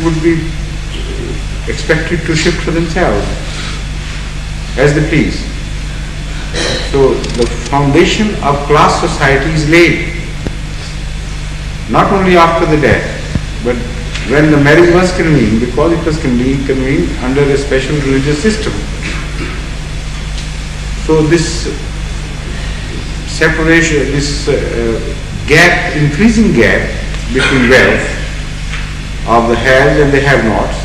would be expected to shift for themselves as they please. So the foundation of class society is laid not only after the death, but when the marriage was convened, because it was convened under a special religious system. So this separation, this gap, increasing gap between wealth of the haves and the have-nots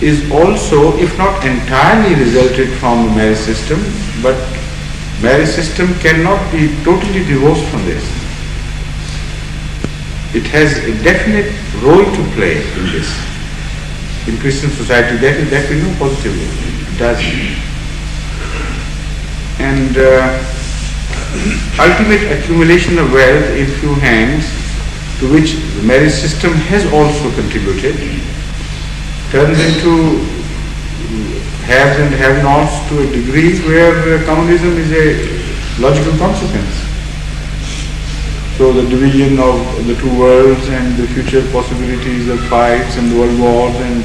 is also, if not entirely, resulted from the marriage system, but marriage system cannot be totally divorced from this. It has a definite role to play in this. In Christian society, that we know positively. It does. And ultimate accumulation of wealth in few hands, to which the marriage system has also contributed, turns into haves and have-nots to a degree where communism is a logical consequence. So the division of the two worlds and the future possibilities of fights and world wars and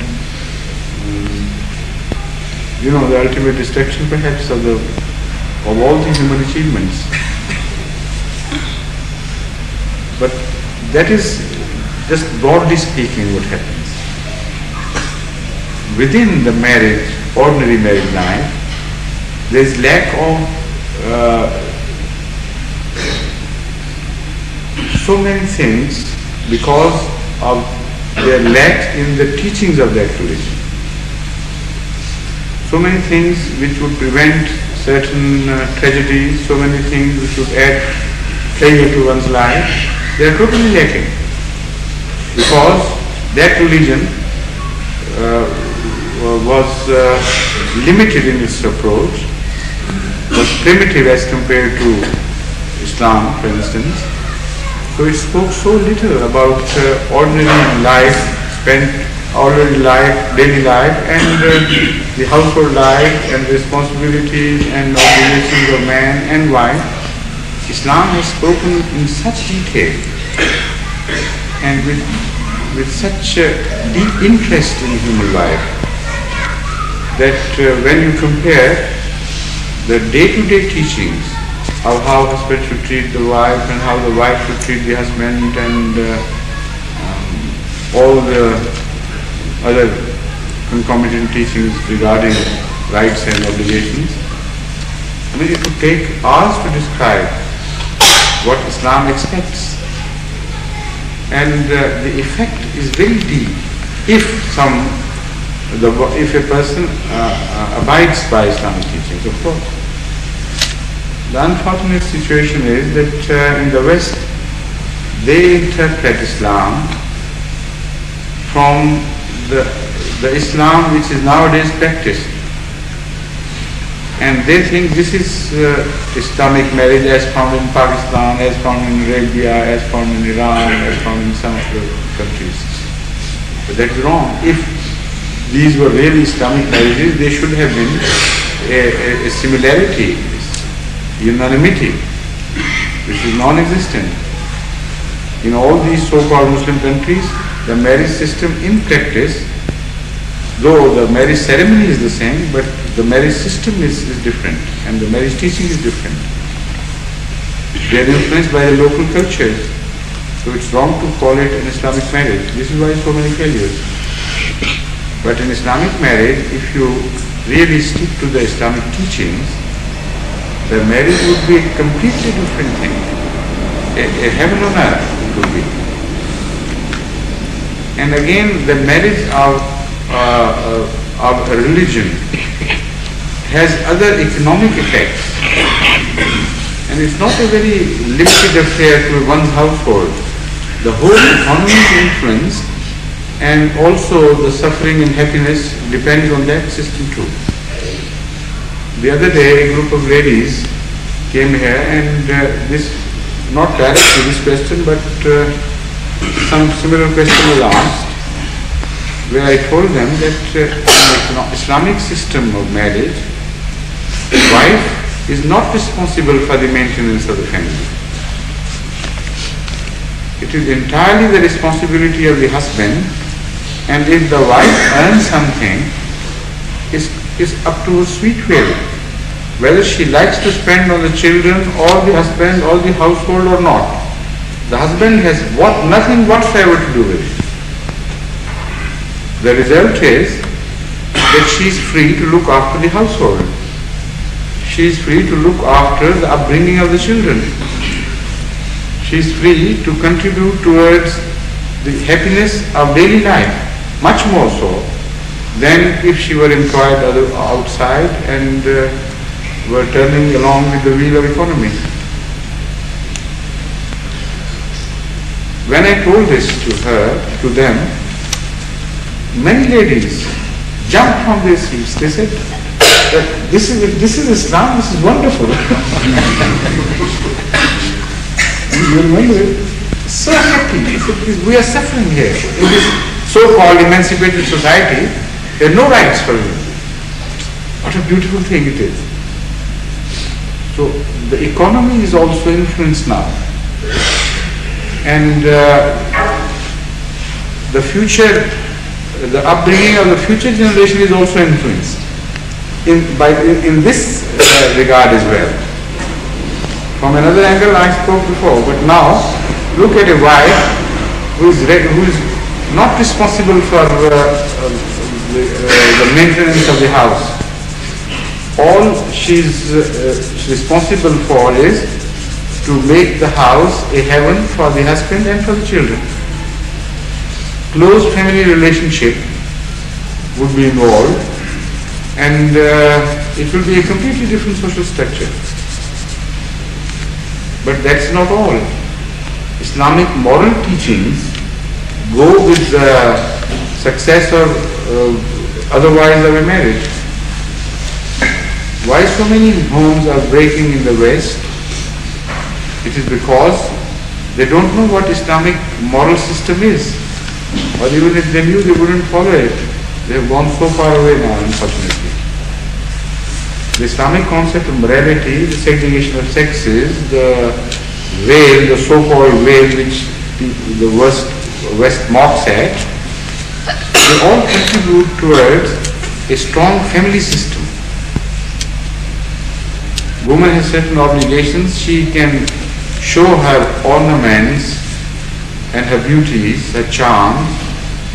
the ultimate destruction perhaps of all the human achievements. But that is just broadly speaking what happens. Within the marriage, ordinary marriage life, there is lack of so many things because of their lack in the teachings of that religion. So many things which would prevent certain tragedies, so many things which would add pleasure to one's life, they are totally lacking. Because that religion was limited in its approach, was primitive as compared to Islam, for instance. So it spoke so little about ordinary life, daily life, and the household life, and responsibilities and obligations of man and wife. Islam has spoken in such detail and with such deep interest in human life that when you compare the day-to-day teachings of how husband should treat the wife and how the wife should treat the husband and all the other concomitant teachings regarding rights and obligations, I mean, it would take hours to describe what Islam expects. And the effect is very deep if a person abides by Islamic teachings, of course. The unfortunate situation is that in the West, they interpret Islam from the Islam which is nowadays practiced. And they think this is Islamic marriage as found in Pakistan, as found in Arabia, as found in Iran, as found in some of the countries. But that is wrong. If these were really Islamic marriages, they should have been a similarity, unanimity, which is non-existent. In all these so-called Muslim countries, the marriage system in practice, though the marriage ceremony is the same, but the marriage system is different and the marriage teaching is different. They are influenced by the local cultures. So it's wrong to call it an Islamic marriage. This is why so many failures. But in Islamic marriage, if you really stick to the Islamic teachings, the marriage would be a completely different thing. A heaven on earth it would be. And again, the marriage of a religion has other economic effects. And it's not a very limited affair to one's household. The whole economy is influenced, and also the suffering and happiness depends on that system too. The other day, a group of ladies came here, and this, not directly this question, but some similar question was asked, where I told them that in the Islamic system of marriage, the wife is not responsible for the maintenance of the family. It is entirely the responsibility of the husband And if the wife earns something, is up to her sweet will, whether she likes to spend on the children or the husband or the household or not. The husband has nothing whatsoever to do with it. The result is that she is free to look after the household. She is free to look after the upbringing of the children. She is free to contribute towards the happiness of daily life, much more so than if she were employed outside and were turning along with the wheel of economy. When I told this to them, many ladies jumped from their seats. They said, this is Islam, this is wonderful. You remember it? So happy. We are suffering here. In this so-called emancipated society, there are no rights for women. What a beautiful thing it is. So the economy is also influenced now. And the future, the upbringing of the future generation is also influenced in this regard as well. From another angle I spoke before, but now look at a wife who is not responsible for the maintenance of the house. All she is responsible for is to make the house a heaven for the husband and for the children. Close family relationship would be involved, and it will be a completely different social structure. But that's not all. Islamic moral teachings go with the success or otherwise of a marriage. Why so many homes are breaking in the West? It is because they don't know what Islamic moral system is. Or even if they knew, they wouldn't follow it. They have gone so far away now, unfortunately. The Islamic concept of morality, the segregation of sexes, the veil, the so-called veil which the West mocks at, they all contribute towards a strong family system. Woman has certain obligations. She can show her ornaments and her beauties, her charms,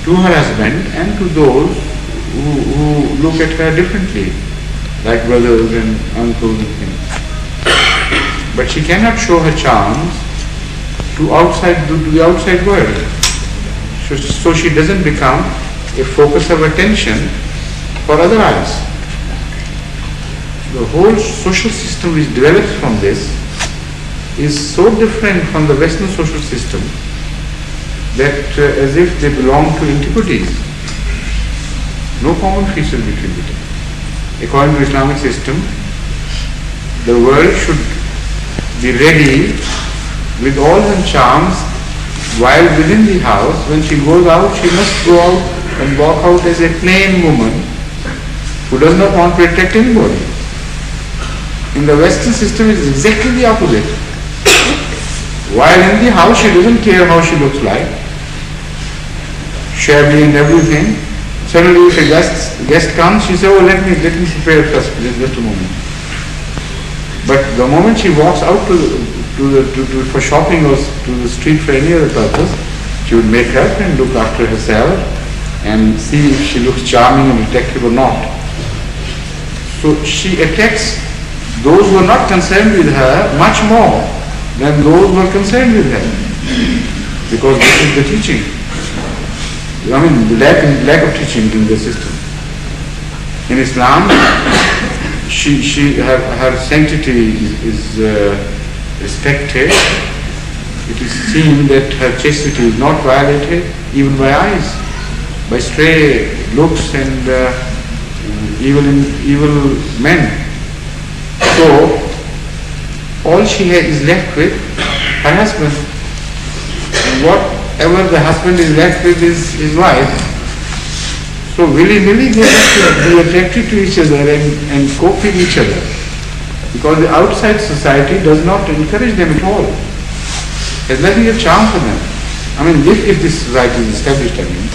to her husband and to those who look at her differently, like brothers and uncles and things. But she cannot show her charms to the outside world. So she doesn't become a focus of attention for other eyes. The whole social system which develops from this is so different from the Western social system that as if they belong to antiquities. No common features between them. According to Islamic system, the world should be ready with all her charms while within the house. When she goes out, she must go out and walk out as a plain woman who does not want to attract anybody. In the Western system, it is exactly the opposite. While in the house, she doesn't care how she looks like, shabby and everything. Suddenly, if a guest comes, she says, "Oh, let me prepare first, just a moment." But the moment she walks out for shopping or to the street for any other purpose, she would make up and look after herself and see if she looks charming and attractive or not. So she attracts those who are not concerned with her much more than those who are concerned with her, because this is the teaching. I mean, the lack of teaching in the system. In Islam, her sanctity is respected. It is seen that her chastity is not violated even by eyes, by stray looks and evil men. So all she is left with her husband, and whatever the husband is left with is his wife. So willy-nilly they have to be attracted to each other and cope with each other, because the outside society does not encourage them at all. There's nothing of charm for them. I mean, if this society is established, I mean.